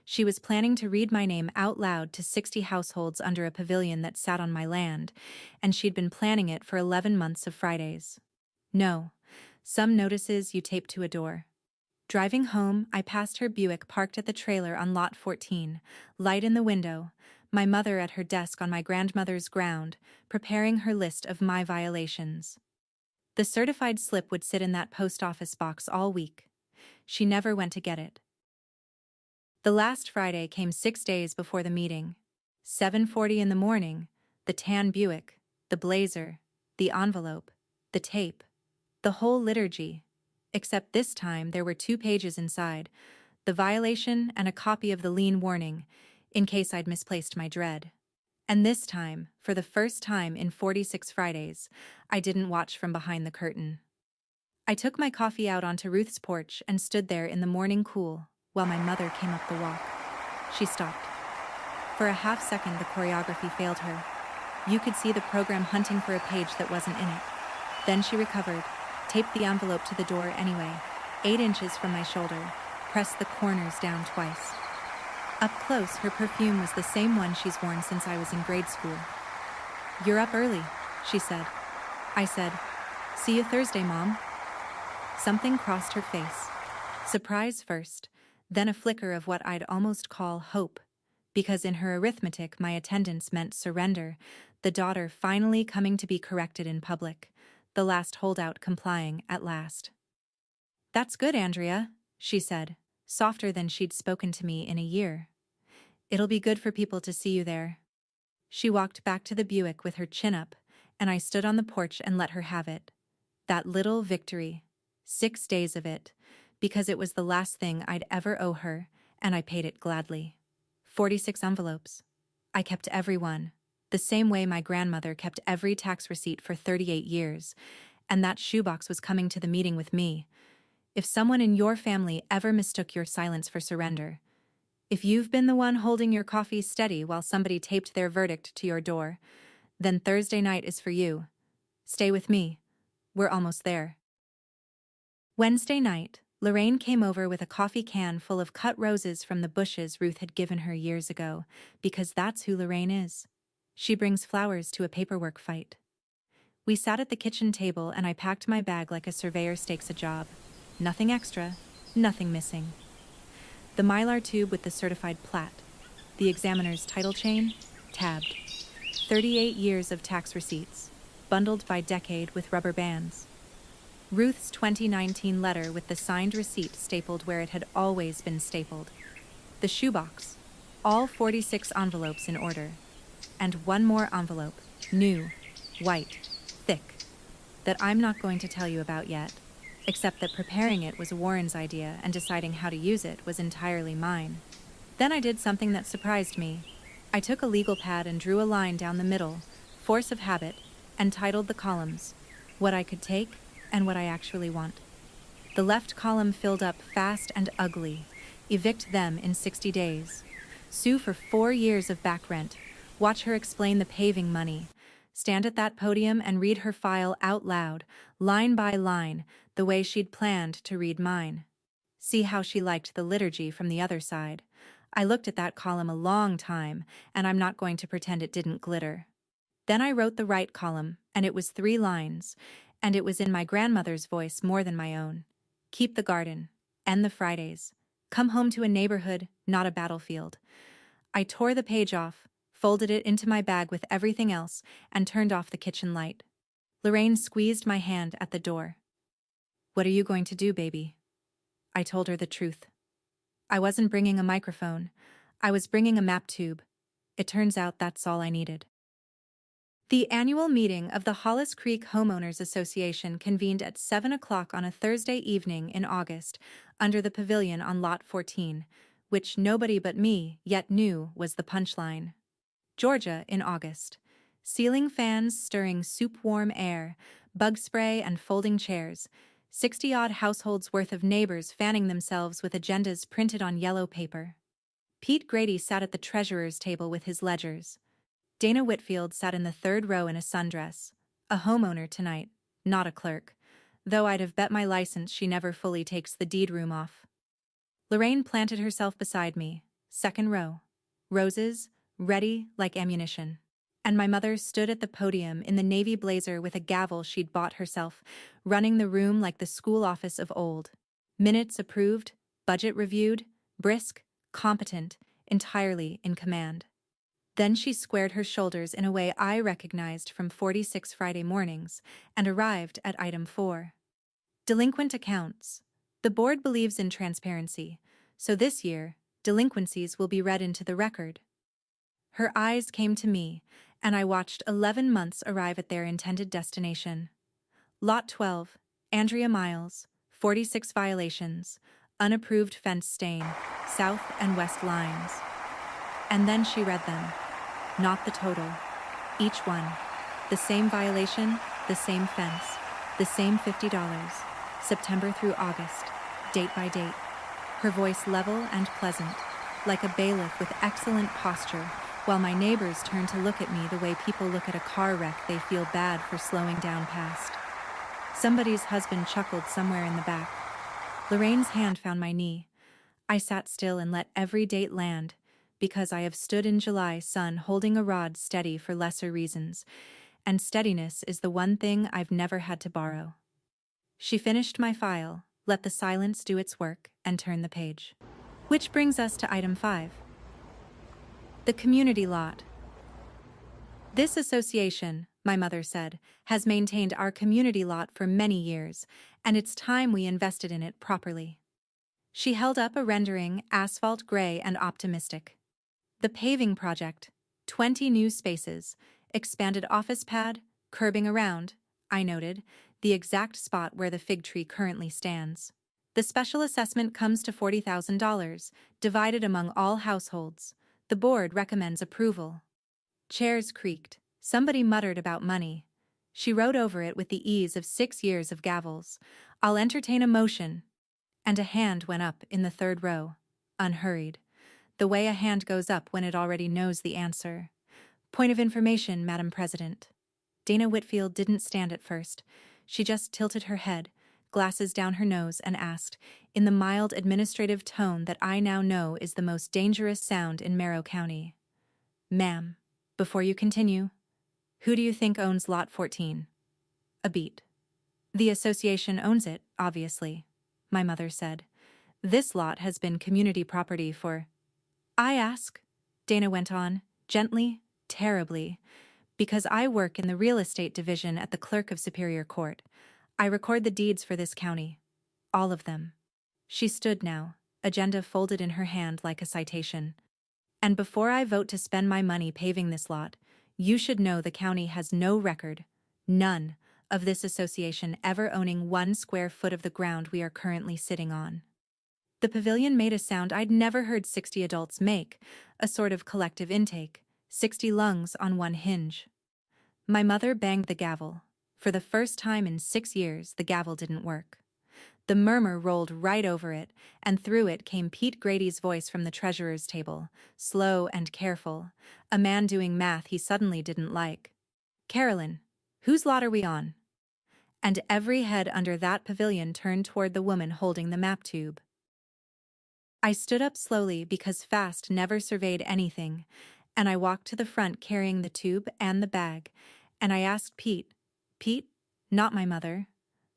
She was planning to read my name out loud to 60 households under a pavilion that sat on my land, and she'd been planning it for 11 months of Fridays. No, some notices you tape to a door. Driving home, I passed her Buick parked at the trailer on Lot 14, light in the window, my mother at her desk on my grandmother's ground, preparing her list of my violations. The certified slip would sit in that post office box all week. She never went to get it. The last Friday came 6 days before the meeting. 7:40 in the morning, the tan Buick, the blazer, the envelope, the tape, the whole liturgy, except this time there were 2 pages inside, the violation and a copy of the lien warning, in case I'd misplaced my dread. And this time, for the first time in 46 Fridays, I didn't watch from behind the curtain. I took my coffee out onto Ruth's porch and stood there in the morning cool while my mother came up the walk. She stopped. For a half second, the choreography failed her. You could see the program hunting for a page that wasn't in it. Then she recovered, taped the envelope to the door anyway, 8 inches from my shoulder, pressed the corners down twice. Up close, her perfume was the same one she's worn since I was in grade school. "You're up early," she said. I said, "See you Thursday, Mom." Something crossed her face. Surprise first, then a flicker of what I'd almost call hope, because in her arithmetic my attendance meant surrender, the daughter finally coming to be corrected in public, the last holdout complying at last. "That's good, Andrea," she said, softer than she'd spoken to me in a year. "It'll be good for people to see you there." She walked back to the Buick with her chin up, and I stood on the porch and let her have it. That little victory. 6 days of it, because it was the last thing I'd ever owe her, and I paid it gladly. 46 envelopes. I kept every one, the same way my grandmother kept every tax receipt for 38 years, and that shoebox was coming to the meeting with me. If someone in your family ever mistook your silence for surrender, if you've been the one holding your coffee steady while somebody taped their verdict to your door, then Thursday night is for you. Stay with me. We're almost there. Wednesday night, Lorraine came over with a coffee can full of cut roses from the bushes Ruth had given her years ago, because that's who Lorraine is. She brings flowers to a paperwork fight. We sat at the kitchen table and I packed my bag like a surveyor stakes a job. Nothing extra, nothing missing. The Mylar tube with the certified plat, the examiner's title chain, tabbed. 38 years of tax receipts, bundled by decade with rubber bands. Ruth's 2019 letter with the signed receipt stapled where it had always been stapled. The shoebox, all 46 envelopes in order. And one more envelope, new, white, thick, that I'm not going to tell you about yet, except that preparing it was Warren's idea and deciding how to use it was entirely mine. Then I did something that surprised me. I took a legal pad and drew a line down the middle, force of habit, and titled the columns, "What I Could Take and What I Actually Want." The left column filled up fast and ugly. Evict them in 60 days. Sue for 4 years of back rent. Watch her explain the paving money. Stand at that podium and read her file out loud, line by line, the way she'd planned to read mine. See how she liked the liturgy from the other side. I looked at that column a long time, and I'm not going to pretend it didn't glitter. Then I wrote the right column, and it was 3 lines, and it was in my grandmother's voice more than my own. Keep the garden. End the Fridays. Come home to a neighborhood, not a battlefield. I tore the page off, folded it into my bag with everything else, and turned off the kitchen light. Lorraine squeezed my hand at the door. "What are you going to do, baby?" I told her the truth. I wasn't bringing a microphone. I was bringing a map tube. It turns out that's all I needed. The annual meeting of the Hollis Creek Homeowners Association convened at 7 o'clock on a Thursday evening in August, under the pavilion on Lot 14, which nobody but me yet knew was the punchline. Georgia in August. Ceiling fans stirring soup-warm air, bug spray and folding chairs, 60-odd households worth of neighbors fanning themselves with agendas printed on yellow paper. Pete Grady sat at the treasurer's table with his ledgers. Dana Whitfield sat in the 3rd row in a sundress, a homeowner tonight, not a clerk, though I'd have bet my license she never fully takes the deed room off. Lorraine planted herself beside me, 2nd row. Roses, ready like ammunition. And my mother stood at the podium in the navy blazer with a gavel she'd bought herself, running the room like the school office of old. Minutes approved, budget reviewed, brisk, competent, entirely in command. Then she squared her shoulders in a way I recognized from 46 Friday mornings and arrived at item 4. Delinquent accounts. The board believes in transparency, so this year, delinquencies will be read into the record. Her eyes came to me, and I watched 11 months arrive at their intended destination. Lot 12, Andrea Miles, 46 violations, unapproved fence stain, south and west lines. And then she read them. Not the total. Each one. The same violation, the same fence, the same $50, September through August, date by date. Her voice level and pleasant, like a bailiff with excellent posture, while my neighbors turned to look at me the way people look at a car wreck they feel bad for slowing down past. Somebody's husband chuckled somewhere in the back. Lorraine's hand found my knee. I sat still and let every date land, because I have stood in July sun holding a rod steady for lesser reasons, and steadiness is the one thing I've never had to borrow. She finished my file, let the silence do its work, and turned the page. Which brings us to item 5. The community lot. This association, my mother said, has maintained our community lot for many years, and it's time we invested in it properly. She held up a rendering, asphalt gray and optimistic. The paving project, 20 new spaces, expanded office pad, curbing around, I noted, the exact spot where the fig tree currently stands. The special assessment comes to $40,000, divided among all households. The board recommends approval. Chairs creaked. Somebody muttered about money. She wrote over it with the ease of 6 years of gavels. "I'll entertain a motion." And a hand went up in the 3rd row, unhurried. The way a hand goes up when it already knows the answer. "Point of information, Madam President." Dana Whitfield didn't stand at first. She just tilted her head, glasses down her nose, and asked, in the mild administrative tone that I now know is the most dangerous sound in Merrow County. "Ma'am, before you continue, who do you think owns Lot 14? A beat. "The association owns it, obviously," my mother said. "This lot has been community property for—" "I ask," Dana went on, gently, terribly, "because I work in the real estate division at the Clerk of Superior Court. I record the deeds for this county. All of them." She stood now, agenda folded in her hand like a citation. "And before I vote to spend my money paving this lot, you should know the county has no record, none, of this association ever owning 1 square foot of the ground we are currently sitting on." The pavilion made a sound I'd never heard 60 adults make, a sort of collective intake, 60 lungs on one hinge. My mother banged the gavel. For the first time in 6 years, the gavel didn't work. The murmur rolled right over it, and through it came Pete Grady's voice from the treasurer's table, slow and careful, a man doing math he suddenly didn't like. "Carolyn, whose lot are we on?" And every head under that pavilion turned toward the woman holding the map tube. I stood up slowly because fast never surveyed anything, and I walked to the front carrying the tube and the bag, and I asked Pete, not my mother,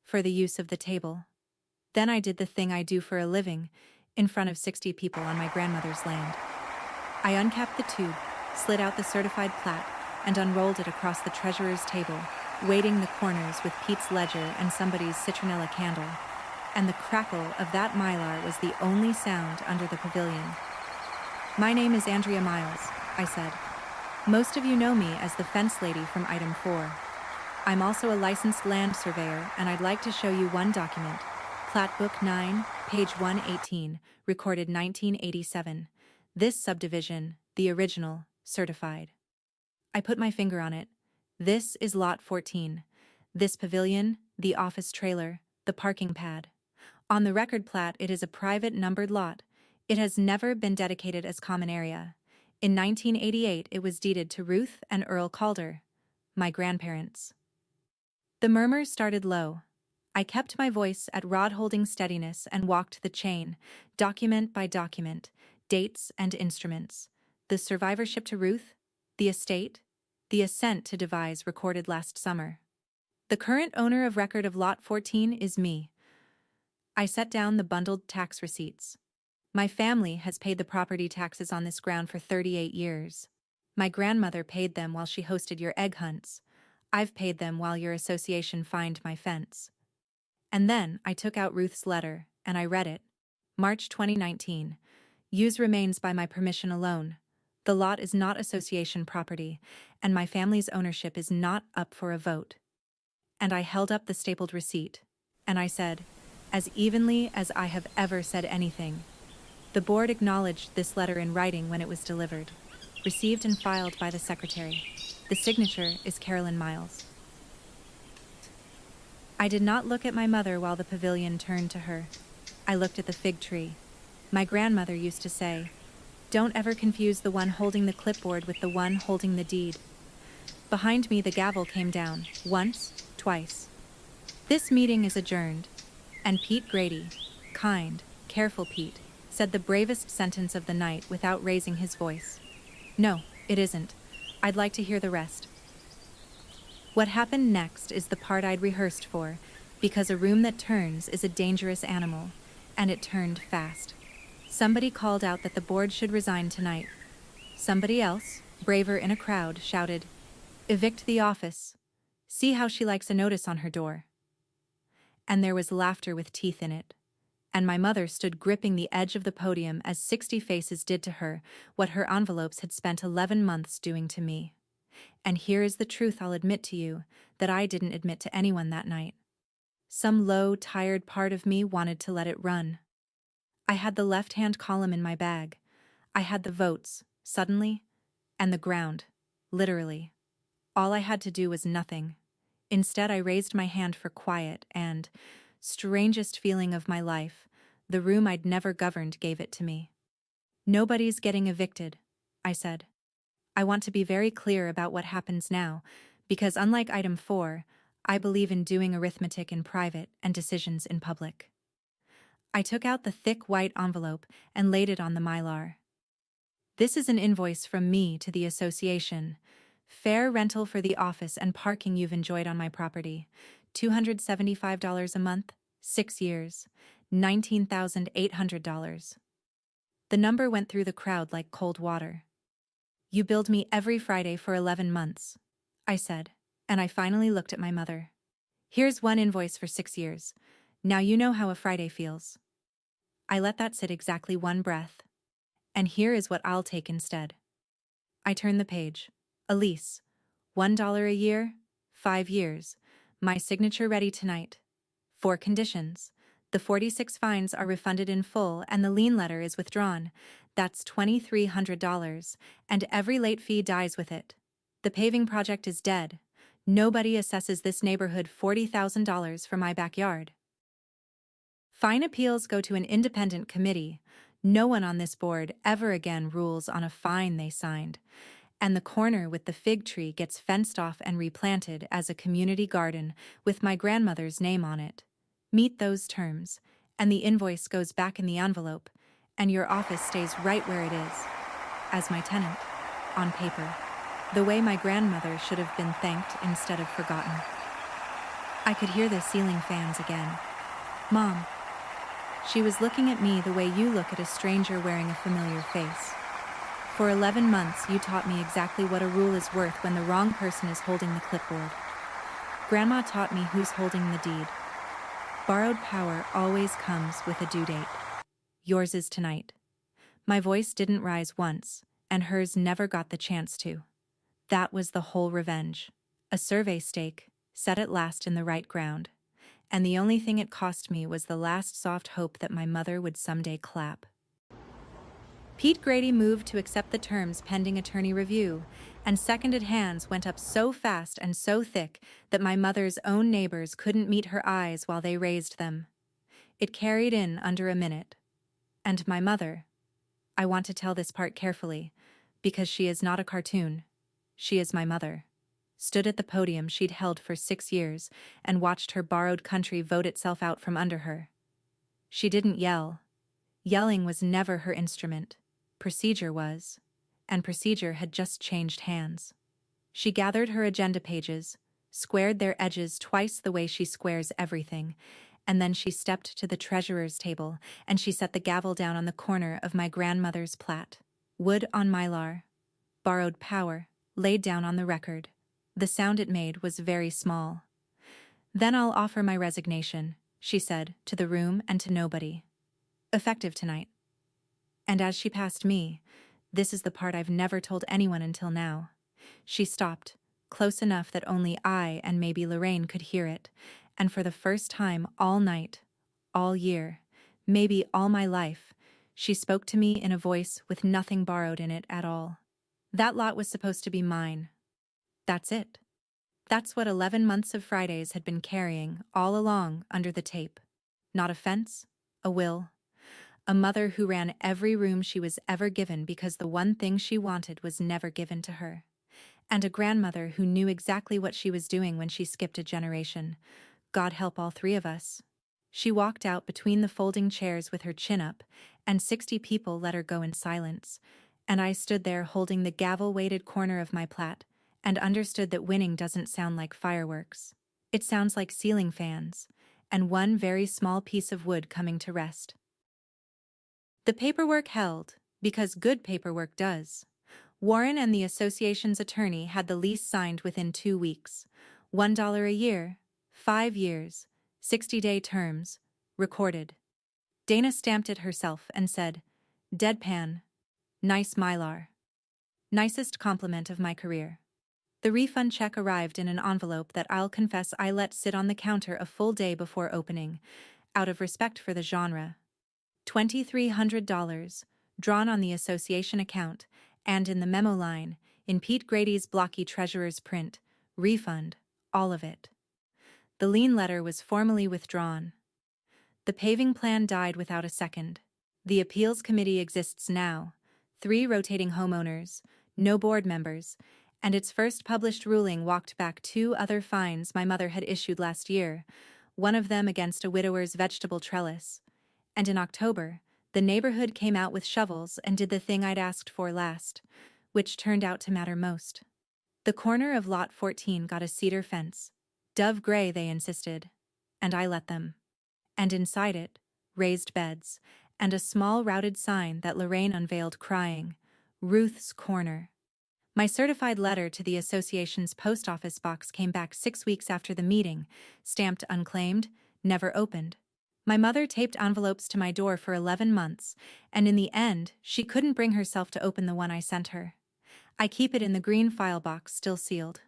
for the use of the table. Then I did the thing I do for a living, in front of 60 people on my grandmother's land. I uncapped the tube, slid out the certified plat, and unrolled it across the treasurer's table, weighting the corners with Pete's ledger and somebody's citronella candle. And the crackle of that mylar was the only sound under the pavilion. "My name is Andrea Miles," I said. "Most of you know me as the fence lady from item 4. I'm also a licensed land surveyor, and I'd like to show you one document. Plat Book 9, page 118, recorded 1987. This subdivision, the original, certified." I put my finger on it. "This is Lot 14. This pavilion, the office trailer, the parking pad. On the record plat, it is a private numbered lot. It has never been dedicated as common area. In 1988, it was deeded to Ruth and Earl Calder, my grandparents." The murmur started low. I kept my voice at rod-holding steadiness and walked the chain, document by document, dates and instruments. The survivorship to Ruth, the estate, the assent to devise recorded last summer. "The current owner of record of Lot 14 is me." I set down the bundled tax receipts. "My family has paid the property taxes on this ground for 38 years. My grandmother paid them while she hosted your egg hunts. I've paid them while your association fined my fence." And then I took out Ruth's letter, and I read it. "March 2019. Use remains by my permission alone. The lot is not association property, and my family's ownership is not up for a vote." And I held up the stapled receipt, and I said, as evenly as I have ever said anything, "The board acknowledged this letter in writing when it was delivered. Received and filed by the secretary. The signature is Carolyn Miles." I did not look at my mother while the pavilion turned to her. I looked at the fig tree. My grandmother used to say, "Don't ever confuse the one holding the clipboard with the one holding the deed." Behind me the gavel came down, once, twice. "This meeting is adjourned." And Pete Grady, kind, careful Pete, said the bravest sentence of the night without raising his voice. "No, it isn't. I'd like to hear the rest." What happened next is the part I'd rehearsed for, because a room that turns is a dangerous animal, and it turned fast. Somebody called out that the board should resign tonight. Somebody else, braver in a crowd, shouted, "Evict the office. See how she likes a notice on her door." And there was laughter with teeth in it. And my mother stood gripping the edge of the podium as 60 faces did to her what her envelopes had spent 11 months doing to me. And here is the truth I'll admit to you that I didn't admit to anyone that night. Some low, tired part of me wanted to let it run. I had the left-hand column in my bag. I had the votes, suddenly, and the ground, literally. All I had to do was nothing. Instead, I raised my hand for quiet and, strangest feeling of my life, the room I'd never governed gave it to me. "Nobody's getting evicted," I said. "I want to be very clear about what happens now, because unlike item 4, I believe in doing arithmetic in private and decisions in public." I took out the thick white envelope and laid it on the mylar. "This is an invoice from me to the association. Fair rental for the office and parking you've enjoyed on my property. $275 a month, 6 years, $19,800. The number went through the crowd like cold water. "You billed me every Friday for 11 months, I said, and I finally looked at my mother. "Here's one invoice for 6 years. Now you know how a Friday feels." I let that sit exactly one breath. "And here is what I'll take instead." I turned the page. A lease. $1 a year, 5 years. My signature ready tonight. 4 conditions. The 46 fines are refunded in full and the lien letter is withdrawn. That's $2,300, and every late fee dies with it. The paving project is dead. Nobody assesses this neighborhood $40,000 for my backyard. Fine appeals go to an independent committee. No one on this board ever again rules on a fine they signed. And the corner with the fig tree gets fenced off and replanted as a community garden with my grandmother's name on it. Meet those terms, and the invoice goes back in the envelope, and your office stays right where it is, as my tenant, on paper, the way my grandmother should have been thanked instead of forgotten. I could hear the ceiling fans again. Mom. She was looking at me the way you look at a stranger wearing a familiar face. For 11 months, you taught me exactly what a rule is worth when the wrong person is holding the clipboard. Grandma taught me who's holding the deed. Borrowed power always comes with a due date. Yours is tonight. My voice didn't rise once, and hers never got the chance to. That was the whole revenge. A survey stake, set at last in the right ground. And the only thing it cost me was the last soft hope that my mother would someday clap. Pete Grady moved to accept the terms pending attorney review, and seconded hands went up so fast and so thick that my mother's own neighbors couldn't meet her eyes while they raised them. It carried in under a minute. And my mother, I want to tell this part carefully, because she is not a cartoon. She is my mother. Stood at the podium she'd held for 6 years and watched her borrowed country vote itself out from under her. She didn't yell. Yelling was never her instrument. Procedure was, and procedure had just changed hands. She gathered her agenda pages, squared their edges twice the way she squares everything, and then she stepped to the treasurer's table and she set the gavel down on the corner of my grandmother's plat. Wood on mylar. Borrowed power, laid down on the record. The sound it made was very small. Then I'll offer my resignation, she said, to the room and to nobody. Effective tonight. And as she passed me, this is the part I've never told anyone until now. She stopped, close enough that only I and maybe Lorraine could hear it, and for the first time all night, all year, maybe all my life, she spoke to me in a voice with nothing borrowed in it at all. That lot was supposed to be mine. That's it. That's what 11 months of Fridays had been carrying all along under the tape. Not a fence, a will. A mother who ran every room she was ever given because the one thing she wanted was never given to her. And a grandmother who knew exactly what she was doing when she skipped a generation. God help all 3 of us. She walked out between the folding chairs with her chin up, and 60 people let her go in silence. And I stood there holding the gavel-weighted corner of my plat, and understood that winning doesn't sound like fireworks. It sounds like ceiling fans, and one very small piece of wood coming to rest. The paperwork held, because good paperwork does. Warren and the association's attorney had the lease signed within 2 weeks. $1 a year, 5 years, 60-day terms, recorded. Dana stamped it herself and said, "Deadpan. Nice mylar. Nicest compliment of my career." The refund check arrived in an envelope that I'll confess I let sit on the counter a full day before opening, out of respect for the genre. $2,300, drawn on the association account, and in the memo line, in Pete Grady's blocky treasurer's print, refund, all of it. The lien letter was formally withdrawn. The paving plan died without a second. The appeals committee exists now, 3 rotating homeowners, no board members, and its first published ruling walked back 2 other fines my mother had issued last year, one of them against a widower's vegetable trellis. And in October, the neighborhood came out with shovels and did the thing I'd asked for last, which turned out to matter most. The corner of Lot 14 got a cedar fence. Dove gray, they insisted. And I let them. And inside it, raised beds, and a small routed sign that Lorraine unveiled crying, "Ruth's Corner." My certified letter to the association's post office box came back 6 weeks after the meeting, stamped unclaimed, never opened. My mother taped envelopes to my door for 11 months, and in the end, she couldn't bring herself to open the one I sent her. I keep it in the green file box, still sealed.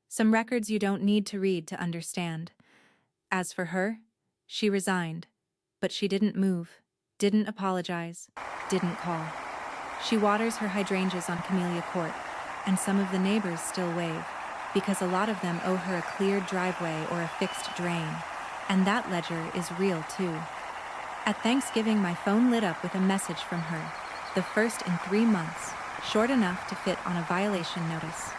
Some records you don't need to read to understand. As for her, she resigned, but she didn't move, didn't apologize, didn't call. She waters her hydrangeas on Camellia Court, and some of the neighbors still wave, because a lot of them owe her a cleared driveway or a fixed drain. And that ledger is real, too. At Thanksgiving, my phone lit up with a message from her, the first in 3 months, short enough to fit on a violation notice.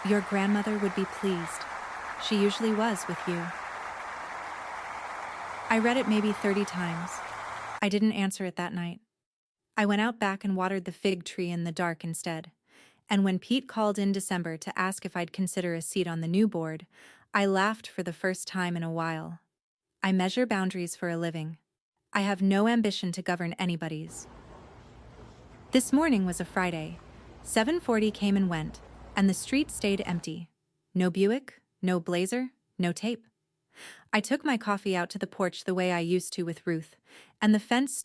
Your grandmother would be pleased. She usually was with you. I read it maybe 30 times. I didn't answer it that night. I went out back and watered the fig tree in the dark instead. And when Pete called in December to ask if I'd consider a seat on the new board, I laughed for the first time in a while. I measure boundaries for a living. I have no ambition to govern anybody's. This morning was a Friday. 7:40 came and went, and the street stayed empty. No Buick, no Blazer, no tape. I took my coffee out to the porch the way I used to with Ruth, and the fence stood